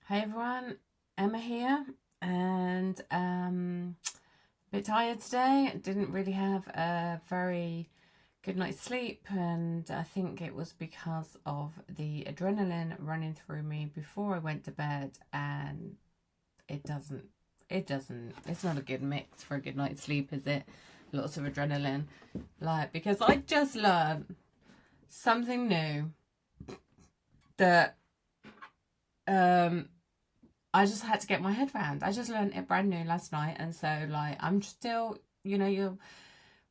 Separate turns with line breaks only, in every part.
Hi everyone, Emma here, and a bit tired today. Didn't really have a very good night's sleep, and I think it was because of the adrenaline running through me before I went to bed, and it's not a good mix for a good night's sleep, is it? Lots of adrenaline, because I just learned something new that I just had to get my head around. I just learned it brand new last night, and so I'm still, you're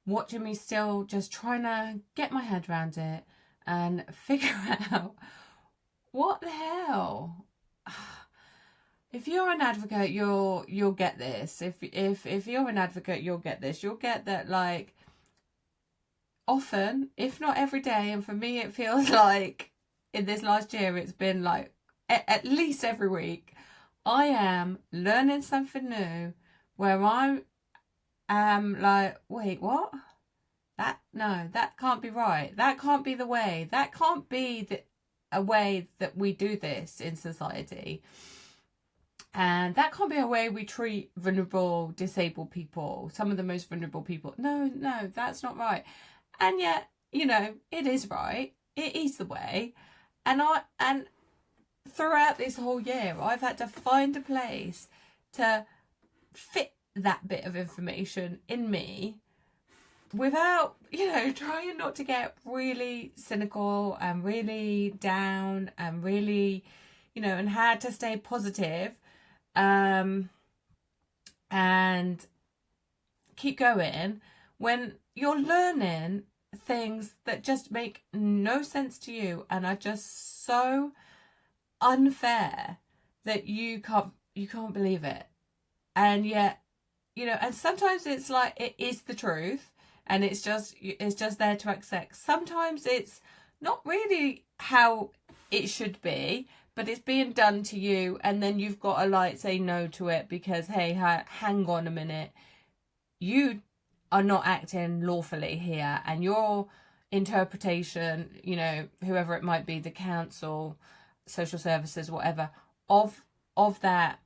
watching me still just trying to get my head around it and figure out what the hell. If you're an advocate, you'll get this. If you're an advocate, you'll get this. You'll get that often, if not every day, and for me it feels like in this last year it's been at least every week. I am learning something new where I am wait, what? That can't be right. That can't be the way. That can't be a way that we do this in society. And that can't be a way we treat vulnerable, disabled people, some of the most vulnerable people. No, that's not right. And yet, it is right. It is the way. And throughout this whole year, I've had to find a place to fit that bit of information in me without, trying not to get really cynical and really down and really, and had to stay positive and keep going when you're learning things that just make no sense to you and are just so unfair that you can't believe it. And yet, and sometimes it's it is the truth and it's just there to accept. Sometimes it's not really how it should be, but it's being done to you, and then you've got to say no to it because, hey, hang on a minute, you are not acting lawfully here, and your interpretation, whoever it might be, the council, social services, whatever, of that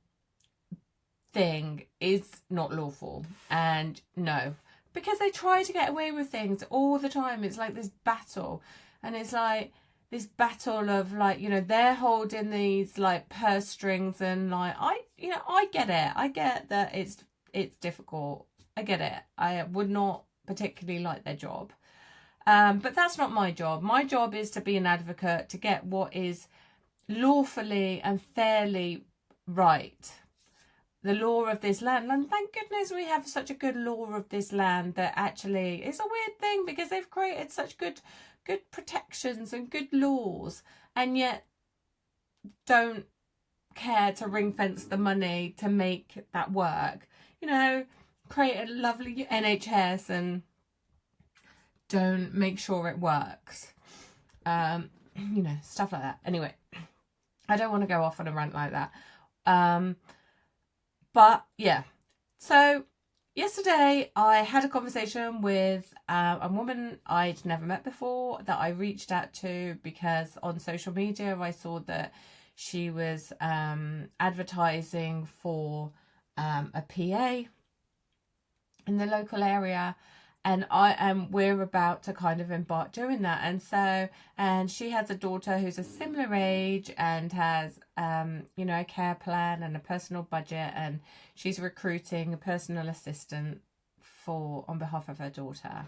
thing is not lawful. And no, because they try to get away with things all the time. It's this battle, and it's this battle of they're holding these purse strings, and I get it. I get that it's difficult. I get it. I would not particularly like their job, but that's not my job. My job is to be an advocate, to get what is lawfully and fairly right, the law of this land. And thank goodness we have such a good law of this land that actually is a weird thing because they've created such good protections and good laws, and yet don't care to ring fence the money to make that work. Create a lovely NHS and don't make sure it works. Stuff like that. Anyway, I don't want to go off on a rant like that. But yeah, so yesterday I had a conversation with a woman I'd never met before that I reached out to because on social media I saw that she was advertising for a PA in the local area, and we're about to kind of embark doing that. And she has a daughter who's a similar age and has a care plan and a personal budget, and she's recruiting a personal assistant on behalf of her daughter.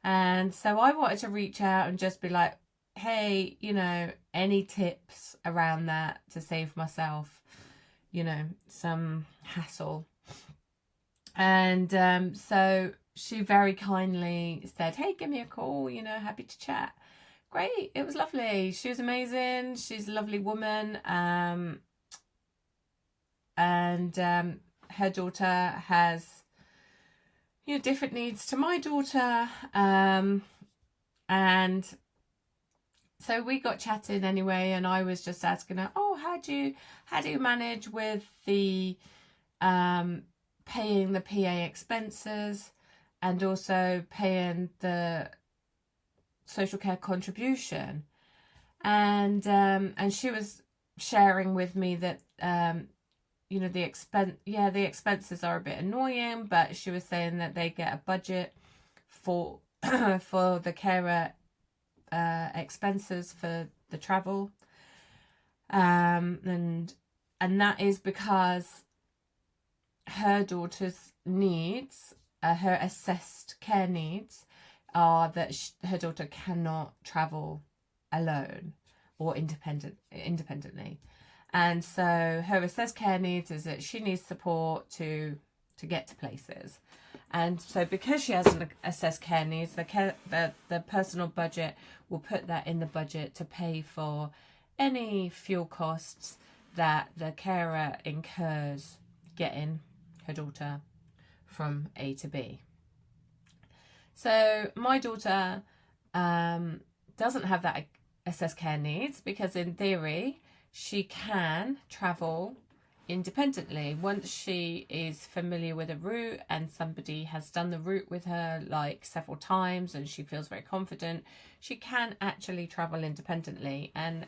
And so I wanted to reach out and just be like, hey, any tips around that to save myself some hassle. And so she very kindly said, hey, give me a call, happy to chat. Great, it was lovely. She was amazing. She's a lovely woman. And her daughter has, different needs to my daughter. And so we got chatting anyway, and I was just asking her, oh, how do you manage with the paying the PA expenses and also paying the social care contribution? And she was sharing with me that you know, the expenses are a bit annoying, but she was saying that they get a budget for for the carer expenses for the travel, and that is because her daughter's needs, her assessed care needs, are that her daughter cannot travel alone or independently. And so her assessed care needs is that she needs support to get to places. And so because she has an assessed care needs, the personal budget will put that in the budget to pay for any fuel costs that the carer incurs getting her daughter from A to B. So my daughter doesn't have that assessed care needs because in theory she can travel independently. Once she is familiar with a route and somebody has done the route with her like several times and she feels very confident, she can actually travel independently. And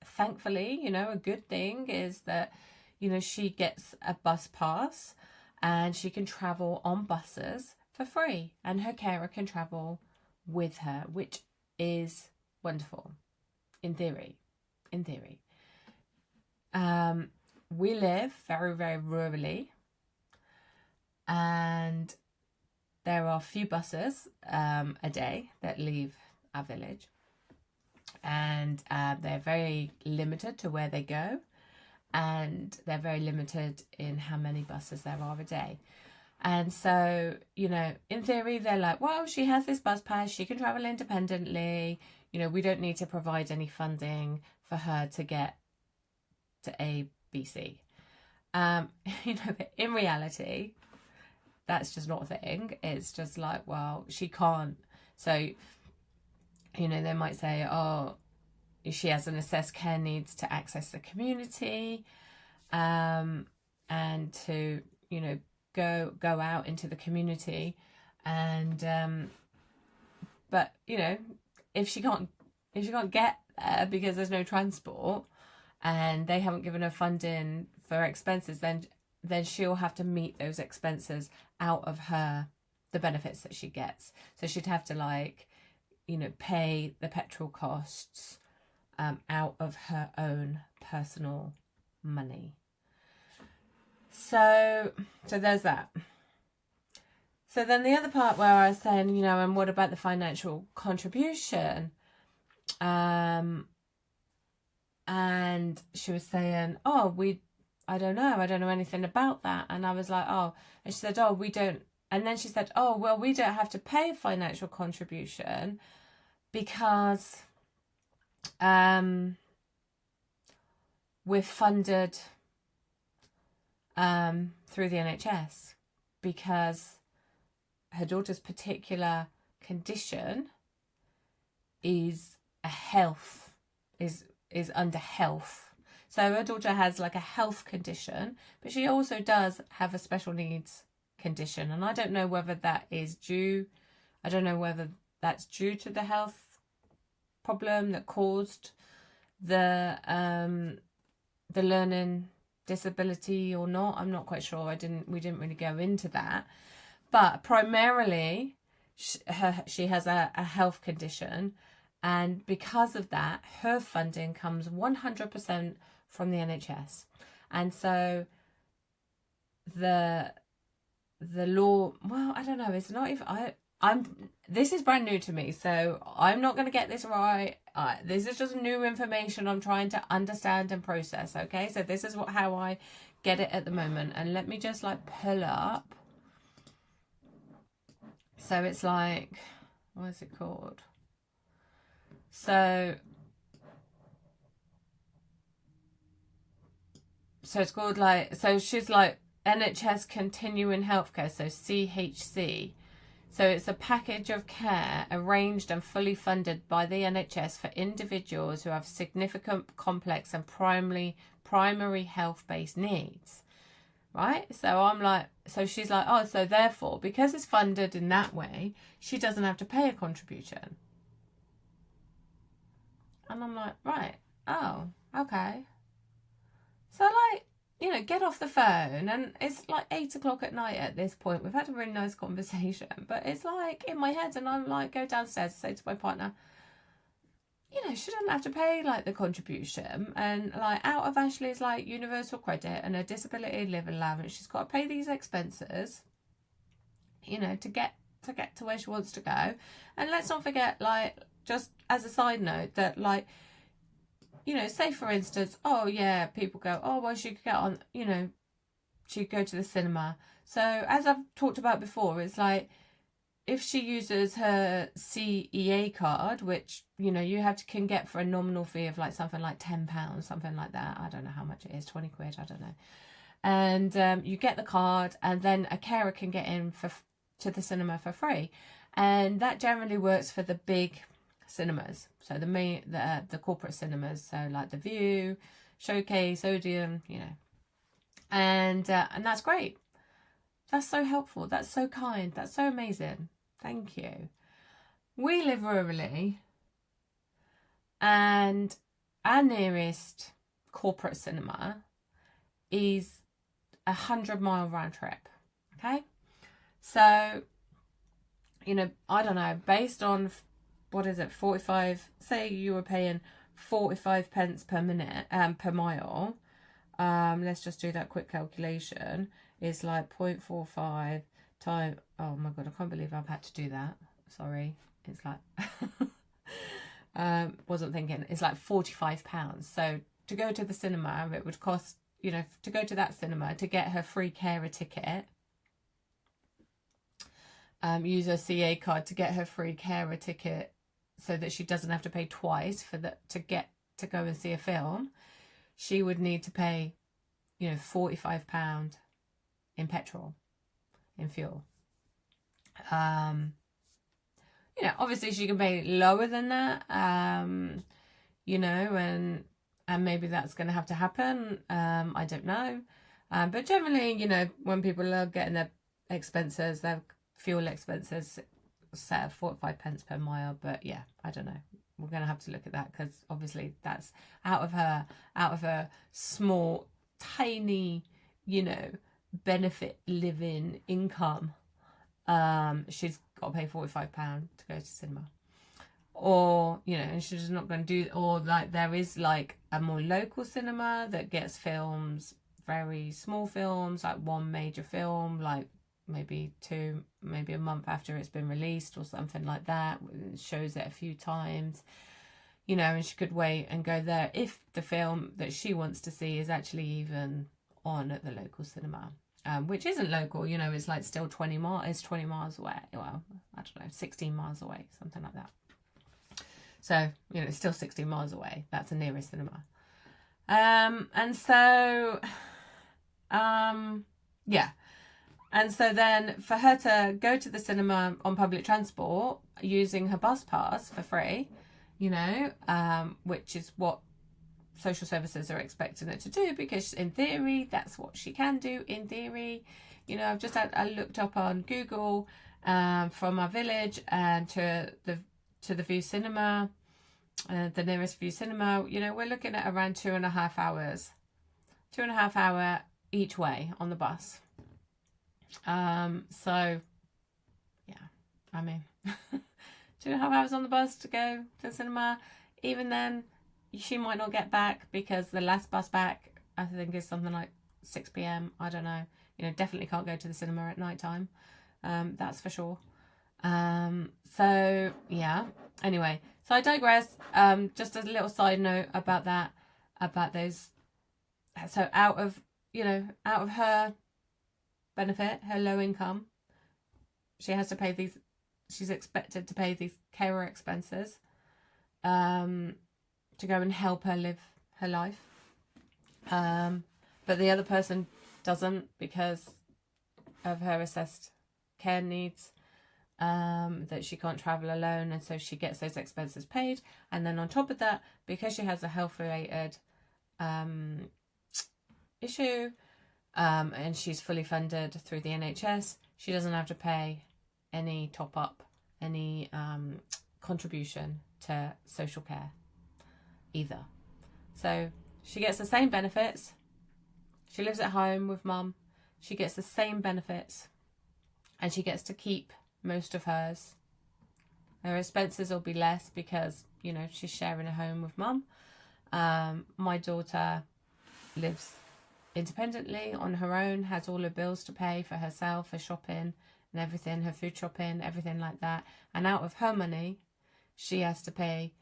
thankfully, you know, a good thing is that, you know, she gets a bus pass and she can travel on buses for free, and her carer can travel with her, which is wonderful in theory. We live very, very rurally, and there are few buses a day that leave our village, and they're very limited to where they go, and they're very limited in how many buses there are a day. And so, you know, in theory, they're like, well, she has this bus pass, she can travel independently, you know, we don't need to provide any funding for her to get to A, B, C. You know, in reality, that's just not a thing. It's just like, well, she can't. So, you know, they might say, oh, she has an assessed care needs to access the community, and to, you know, go out into the community, and but you know, if she can't get there because there's no transport and they haven't given her funding for expenses, then she'll have to meet those expenses out of the benefits that she gets. So she'd have to, like, you know, pay the petrol costs out of her own personal money. So there's that. So then the other part where I was saying, you know, and what about the financial contribution? And she was saying, oh, I don't know anything about that. And I was like, oh, and she said, oh, we don't. And then she said, oh, well, we don't have to pay a financial contribution because we're funded through the NHS, because her daughter's particular condition is under health. So her daughter has like a health condition, but she also does have a special needs condition. And I don't know whether that is due to the health problem that caused the learning disability or not. I'm not quite sure. We didn't really go into that. But primarily, she has a health condition, and because of that, her funding comes 100% from the NHS. And so the law, well, I don't know. It's not even. This is brand new to me, so I'm not going to get this right. This is just new information I'm trying to understand and process. Okay, so this is how I get it at the moment, and let me just like pull up. So it's like, what is it called? So it's called like, so she's like NHS Continuing Healthcare, so CHC. So it's a package of care arranged and fully funded by the NHS for individuals who have significant, complex and primary health-based needs. Right? So I'm like, so she's like, oh, so therefore, because it's funded in that way, she doesn't have to pay a contribution. And I'm like, right, oh, okay. So like, you know, get off the phone. And it's like 8 o'clock at night at this point. We've had a really nice conversation, but it's like in my head, and I'm like, go downstairs and say to my partner, you know, she doesn't have to pay like the contribution, and like out of Ashley's like universal credit and her disability living allowance, she's got to pay these expenses, you know, to get to where she wants to go. And let's not forget, like, just as a side note, that like, you know, say for instance, oh yeah, people go, oh well, she could get on, you know, she could go to the cinema. So as I've talked about before, it's like, if she uses her CEA card, which, you know, you can get for a nominal fee of like something like £10, something like that. I don't know how much it is, 20 quid, I don't know. And you get the card, and then a carer can get in to the cinema for free. And that generally works for the big cinemas. So the corporate cinemas, so like the View, Showcase, Odeon, you know. And that's great. That's so helpful. That's so kind. That's so amazing. Thank you. We live rurally, and our nearest corporate cinema is 100-mile round trip. Okay? So, you know, I don't know, based on, what is it, 45, say you were paying 45 pence per minute, per mile. Let's just do that quick calculation. Is like 0.45 times, oh my god, I can't believe I've had to do that. Sorry. It's like, wasn't thinking, it's like £45. So to go to the cinema, it would cost, you know, to go to that cinema, to get her free carer ticket, use her CA card to get her free carer ticket so that she doesn't have to pay twice to go and see a film. She would need to pay, you know, £45 in petrol, in fuel. You know, obviously she can pay lower than that, you know, and maybe that's going to have to happen. I don't know. But generally, you know, when people are getting their expenses, their fuel expenses set at 45 pence per mile. But yeah, I don't know. We're going to have to look at that, because obviously that's out of her small, tiny, you know, benefit living income. She's got to pay £45 to go to cinema, or, you know, and she's not going to do, or like there is like a more local cinema that gets films, very small films, like one major film, like maybe two, maybe a month after it's been released or something like that, shows it a few times, you know, and she could wait and go there if the film that she wants to see is actually even on at the local cinema, which isn't local, you know, it's like still 20 miles away, well, I don't know, 16 miles away, something like that. So, you know, it's still 16 miles away. That's the nearest cinema. And so, yeah. And so then for her to go to the cinema on public transport using her bus pass for free, you know, which is what social services are expecting her to do, because in theory, that's what she can do in theory. You know, I looked up on Google, from our village and to the View Cinema, the nearest View Cinema, you know, we're looking at around 2.5 hours. 2.5 hour each way on the bus. So yeah, I mean, 2.5 hours on the bus to go to the cinema. Even then, she might not get back, because the last bus back, I think, is something like 6 p.m. I don't know. You know, definitely can't go to the cinema at night time. That's for sure. So yeah, anyway, so I digress. Just a little side note about that, about those. So out of her benefit, her low income, she has to pay these, she's expected to pay these carer expenses, to go and help her live her life. But the other person doesn't, because of her assessed care needs, that she can't travel alone, and so she gets those expenses paid. And then on top of that, because she has a health related issue, and she's fully funded through the NHS, she doesn't have to pay any top up, any contribution to social care either. So she gets the same benefits, She lives at home with mum. She gets the same benefits and she gets to keep most of hers. Her expenses will be less because, you know, she's sharing a home with mum. My daughter lives independently on her own, has all her bills to pay for herself, her shopping and everything, her food shopping, everything like that. And out of her money, she has to pay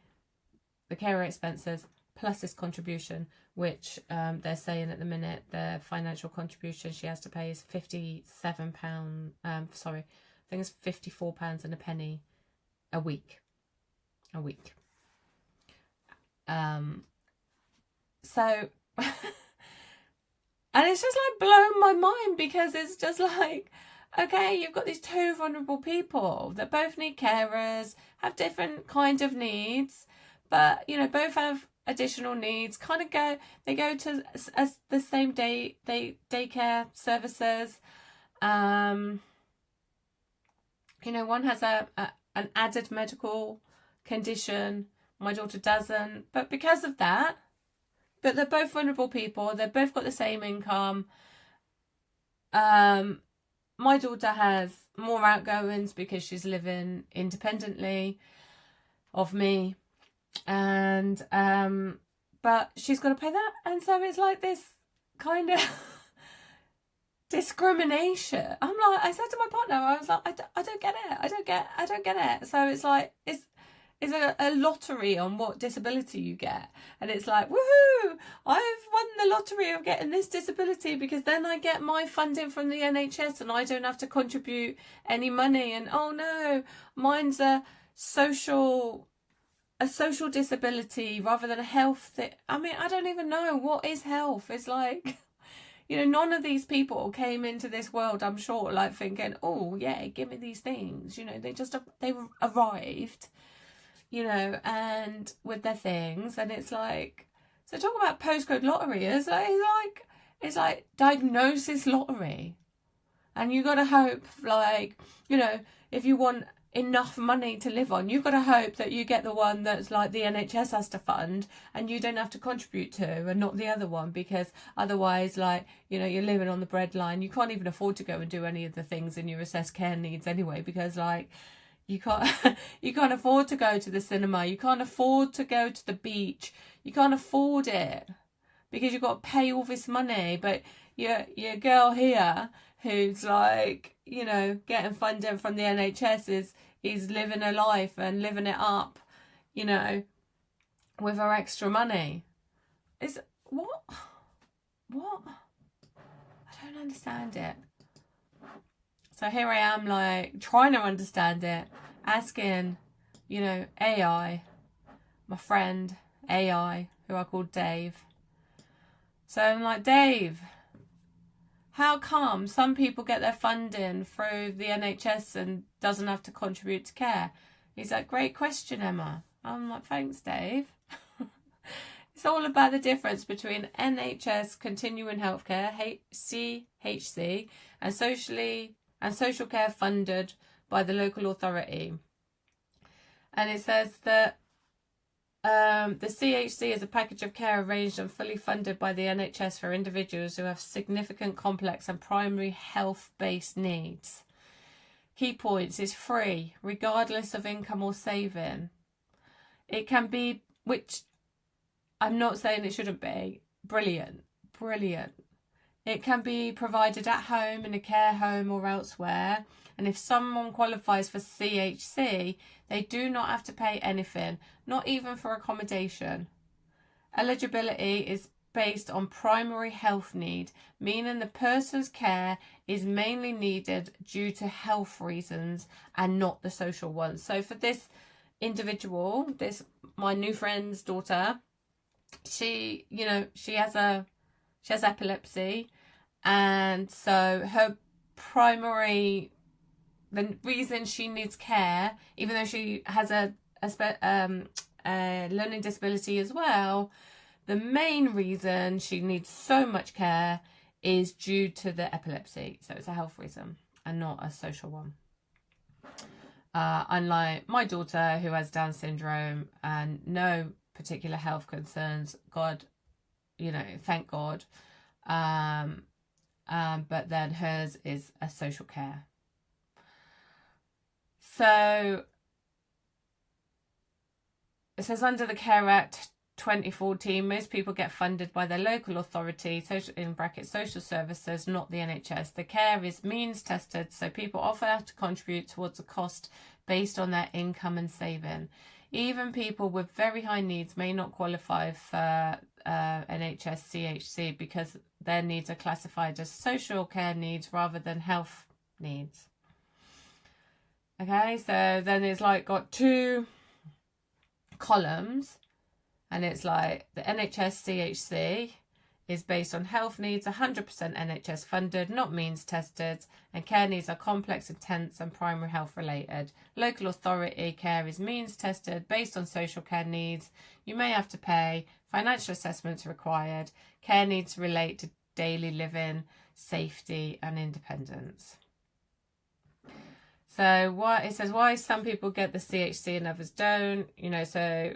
the carer expenses plus this contribution, which they're saying at the minute the financial contribution she has to pay is £57. Sorry, I think it's £54 and a penny a week. So, and it's just like blown my mind, because it's just like, okay, you've got these two vulnerable people that both need carers, have different kind of needs, but, you know, both have additional needs, they go to the same daycare services. You know, one has an added medical condition, my daughter doesn't, but because of that, but they're both vulnerable people, they've both got the same income. My daughter has more outgoings because she's living independently of me, and but she's got to pay that, and so it's like this kind of discrimination. I said to my partner, I was like, I don't get it. I don't get it. So it's like, it's a lottery on what disability you get. And it's like, woohoo, I've won the lottery of getting this disability, because then I get my funding from the NHS and I don't have to contribute any money. And oh no, mine's a social disability rather than a health. I mean, I don't even know what is health. It's like, you know, none of these people came into this world, I'm sure, like thinking, oh yeah, give me these things. You know, they arrived, you know, and with their things, and it's like, so talk about postcode lottery. It's like diagnosis lottery, and you got to hope, like, you know, if you want enough money to live on, you've got to hope that you get the one that's like the NHS has to fund and you don't have to contribute to, and not the other one, because otherwise, like, you know, you're living on the breadline. You can't even afford to go and do any of the things in your assessed care needs anyway, because like you can't afford to go to the cinema, you can't afford to go to the beach, you can't afford it because you've got to pay all this money. But your girl here, who's like, you know, getting funding from the NHS, is living her life and living it up, you know, with her extra money. Is what? I don't understand it. So here I am, like, trying to understand it, asking, you know, AI, my friend AI, who I call Dave. So I'm like, Dave, how come some people get their funding through the NHS and doesn't have to contribute to care? He's like, great question, Emma. I'm like, thanks, Dave. It's all about the difference between NHS continuing healthcare, CHC, and social care funded by the local authority. And it says that the CHC is a package of care arranged and fully funded by the NHS for individuals who have significant complex and primary health-based needs. Key points: is free, regardless of income or saving. It can be, which I'm not saying it shouldn't be, brilliant. It can be provided at home, in a care home or elsewhere. And if someone qualifies for CHC, they do not have to pay anything, not even for accommodation. Eligibility is based on primary health need, meaning the person's care is mainly needed due to health reasons and not the social ones. So for this individual, my new friend's daughter, she has epilepsy, and so the reason she needs care, even though she has a learning disability as well, the main reason she needs so much care is due to the epilepsy. So it's a health reason and not a social one. Unlike my daughter, who has Down syndrome and no particular health concerns, thank God, but then hers is a social care. So it says under the Care Act 2014, most people get funded by their local authority, social, in brackets, social services, not the NHS. The care is means tested, so people often have to contribute towards the cost based on their income and saving. Even people with very high needs may not qualify for NHS CHC because their needs are classified as social care needs rather than health needs. Okay, so then it's like got two columns, and it's like the NHS CHC is based on health needs, 100% NHS funded, not means tested, and care needs are complex, intense and primary health related. Local authority care is means tested, based on social care needs. You may have to pay, financial assessments required. Care needs relate to daily living, safety and independence. So it says why some people get the CHC and others don't, so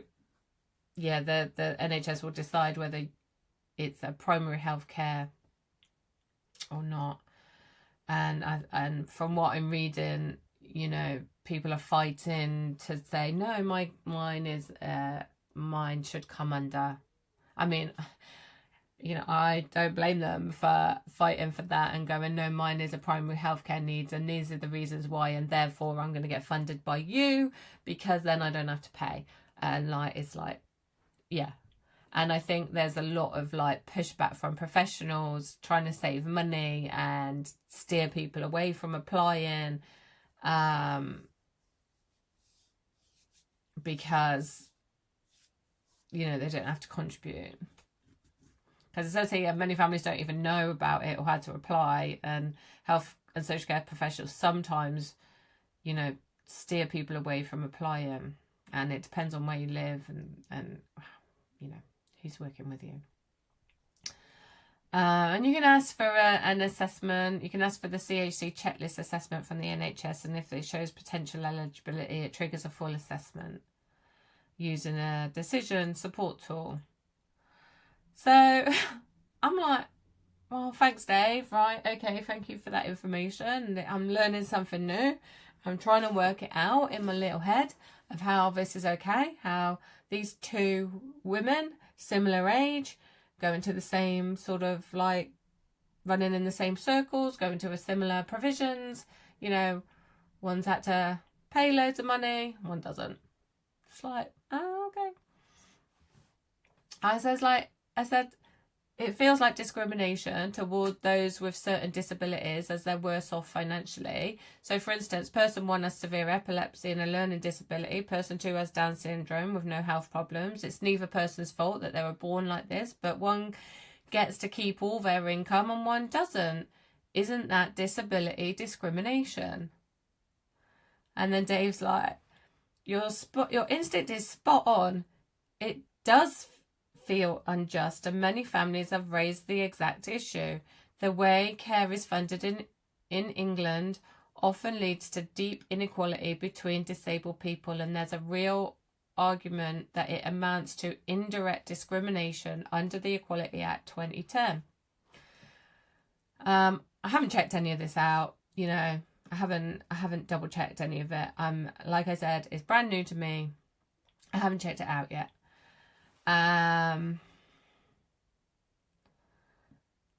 yeah, the NHS will decide whether it's a primary health care or not. And from what I'm reading, people are fighting to say, no, mine should come under. I mean, I don't blame them for fighting for that and going, no, mine is a primary healthcare needs and these are the reasons why, and therefore I'm going to get funded by you because then I don't have to pay. And it's yeah. And I think there's a lot of pushback from professionals trying to save money and steer people away from applying, because they don't have to contribute. Because it says here many families don't even know about it or how to apply, and health and social care professionals sometimes steer people away from applying, and it depends on where you live and who's working with you. And you can ask for an assessment. You can ask for the CHC checklist assessment from the NHS, and if it shows potential eligibility, it triggers a full assessment using a decision support tool. So I'm like, well, thanks, Dave. Right, okay, thank you for that information. I'm learning something new. I'm trying to work it out in my little head of how this is okay, how these two women, similar age, going to the same sort of running in the same circles, going to a similar provisions, one's had to pay loads of money, one doesn't. It's oh, okay. I said, it feels like discrimination toward those with certain disabilities as they're worse off financially. So, for instance, person 1 has severe epilepsy and a learning disability. Person 2 has Down syndrome with no health problems. It's neither person's fault that they were born like this, but one gets to keep all their income and one doesn't. Isn't that disability discrimination? And then Dave's like, your instinct is spot on. It does feel unjust, and many families have raised the exact issue. The way care is funded in England often leads to deep inequality between disabled people, and there's a real argument that it amounts to indirect discrimination under the Equality Act 2010. I haven't checked any of this out, I haven't double checked any of it. Like I said, it's brand new to me. I haven't checked it out yet.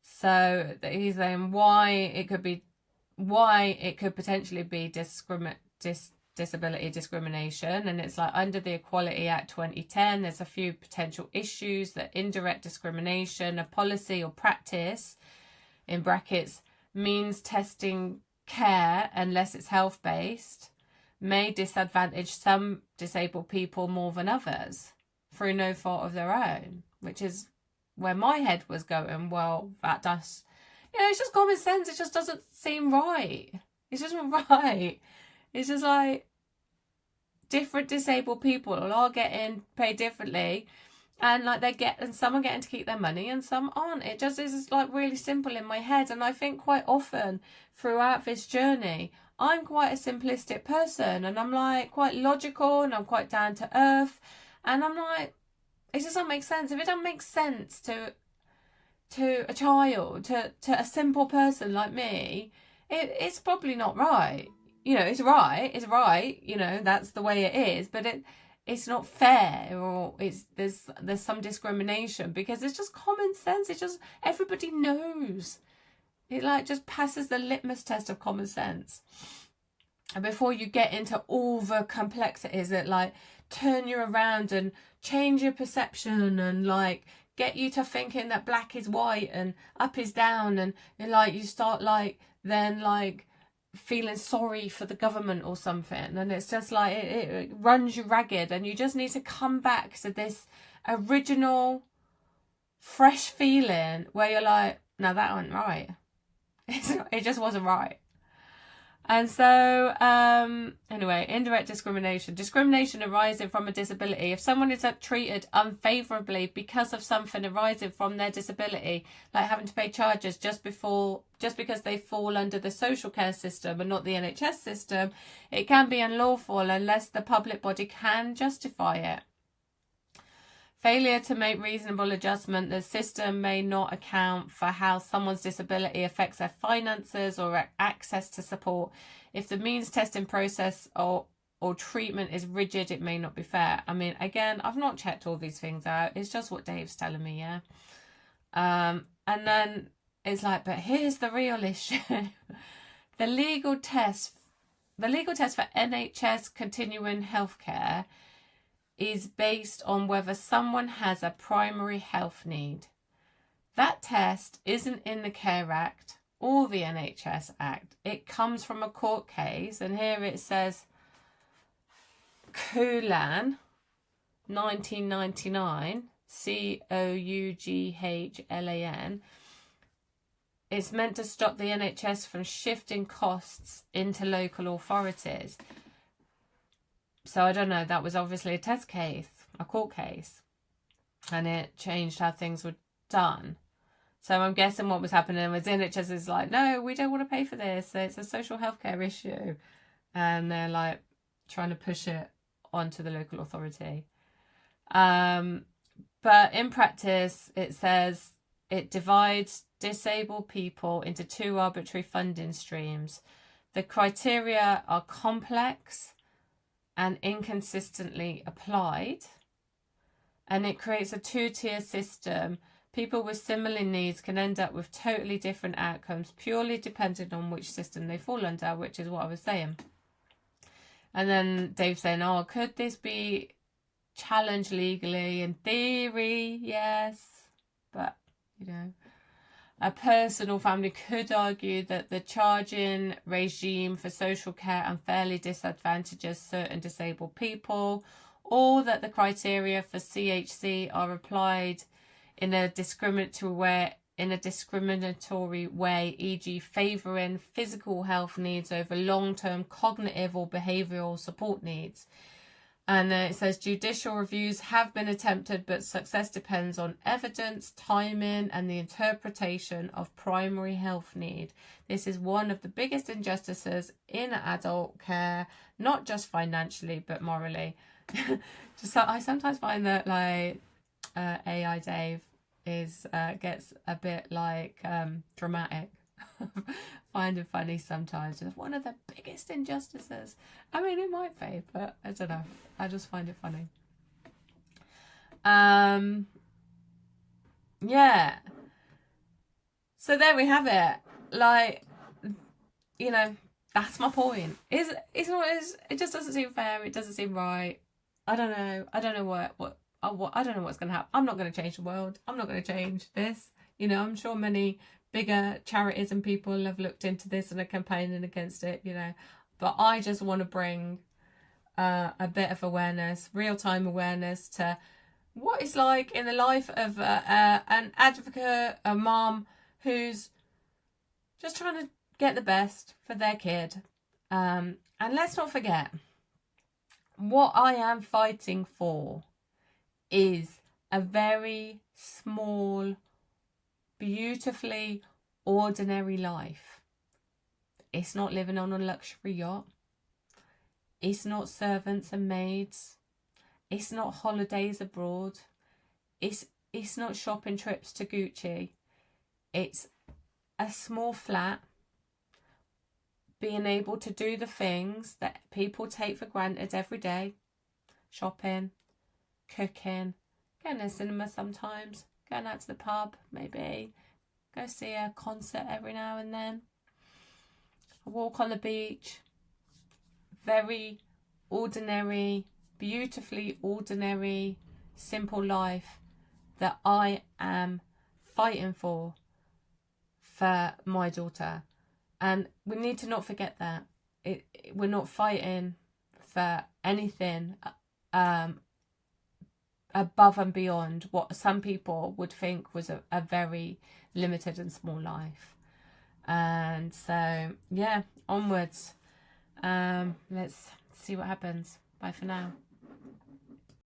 So he's saying why it could potentially be disability discrimination, and it's under the Equality Act 2010 there's a few potential issues that indirect discrimination, a policy or practice in brackets means testing care unless it's health based may disadvantage some disabled people more than others through no fault of their own, which is where my head was going. Well, that does, it's just common sense. It just doesn't seem right. It's just not right. It's just different disabled people are getting paid differently, and and some are getting to keep their money and some aren't. It just is really simple in my head, and I think quite often throughout this journey I'm quite a simplistic person, and I'm quite logical, and I'm quite down to earth. And I'm it just doesn't make sense. If it doesn't make sense to to a child, to a simple person like me, it's probably not right. You know, it's right, you know, that's the way it is, but it's not fair, or there's some discrimination, because it's just common sense. It's just, everybody knows. It like just passes the litmus test of common sense. And before you get into all the complexities that like turn you around and change your perception and like get you to thinking that black is white and up is down, and like you start like then like feeling sorry for the government or something, and it's just like it runs you ragged, and you just need to come back to this original fresh feeling where you're like, no, that wasn't right. It just wasn't right. And so, anyway, indirect discrimination. Discrimination arising from a disability. If someone is treated unfavourably because of something arising from their disability, like having to pay charges just because they fall under the social care system and not the NHS system, it can be unlawful unless the public body can justify it. Failure to make reasonable adjustment. The system may not account for how someone's disability affects their finances or access to support. If the means testing process or treatment is rigid, it may not be fair. I mean, again, I've not checked all these things out. It's just what Dave's telling me, yeah. And then it's like, but here's the real issue. The legal test for NHS continuing healthcare is based on whether someone has a primary health need. That test isn't in the Care Act or the NHS Act. It comes from a court case, and here it says Coughlan, 1999, Coughlan. It's meant to stop the NHS from shifting costs into local authorities. So I don't know, that was obviously a test case, a court case, and it changed how things were done. So I'm guessing what was happening was NHS is like, no, we don't want to pay for this. It's a social healthcare issue. And they're like trying to push it onto the local authority. But in practice, it says it divides disabled people into two arbitrary funding streams. The criteria are complex and inconsistently applied, and it creates a two-tier system. People with similar needs can end up with totally different outcomes purely depending on which system they fall under, which is what I was saying. And then Dave's saying, oh, could this be challenged legally? In theory, yes, but you know, a person or family could argue that the charging regime for social care unfairly disadvantages certain disabled people, or that the criteria for CHC are applied in a discriminatory way, e.g. favouring physical health needs over long-term cognitive or behavioural support needs. And then it says judicial reviews have been attempted, but success depends on evidence, timing, and the interpretation of primary health need. This is one of the biggest injustices in adult care, not just financially, but morally. I sometimes find that like AI Dave gets a bit like dramatic. Find it funny sometimes. It's one of the biggest injustices. I mean, it might be, but I don't know. I just find it funny. Yeah. So there we have it. Like, you know, that's my point. It just doesn't seem fair. It doesn't seem right. I don't know. I don't know I don't know what's going to happen. I'm not going to change the world. I'm not going to change this. You know, I'm sure many bigger charities and people have looked into this and are campaigning against it, you know. But I just want to bring a bit of awareness, real-time awareness to what it's like in the life of an advocate, a mom who's just trying to get the best for their kid. And let's not forget, what I am fighting for is a very small, beautifully ordinary life. It's not living on a luxury yacht. It's not servants and maids. It's not holidays abroad. It's not shopping trips to Gucci. It's a small flat, being able to do the things that people take for granted every day. Shopping, cooking, going to the cinema sometimes, going out to the pub maybe, go see a concert every now and then, a walk on the beach. Very ordinary, beautifully ordinary, simple life that I am fighting for my daughter. And we need to not forget that. We're not fighting for anything above and beyond what some people would think was a very limited and small life. And so, yeah, onwards. Let's see what happens. Bye for now.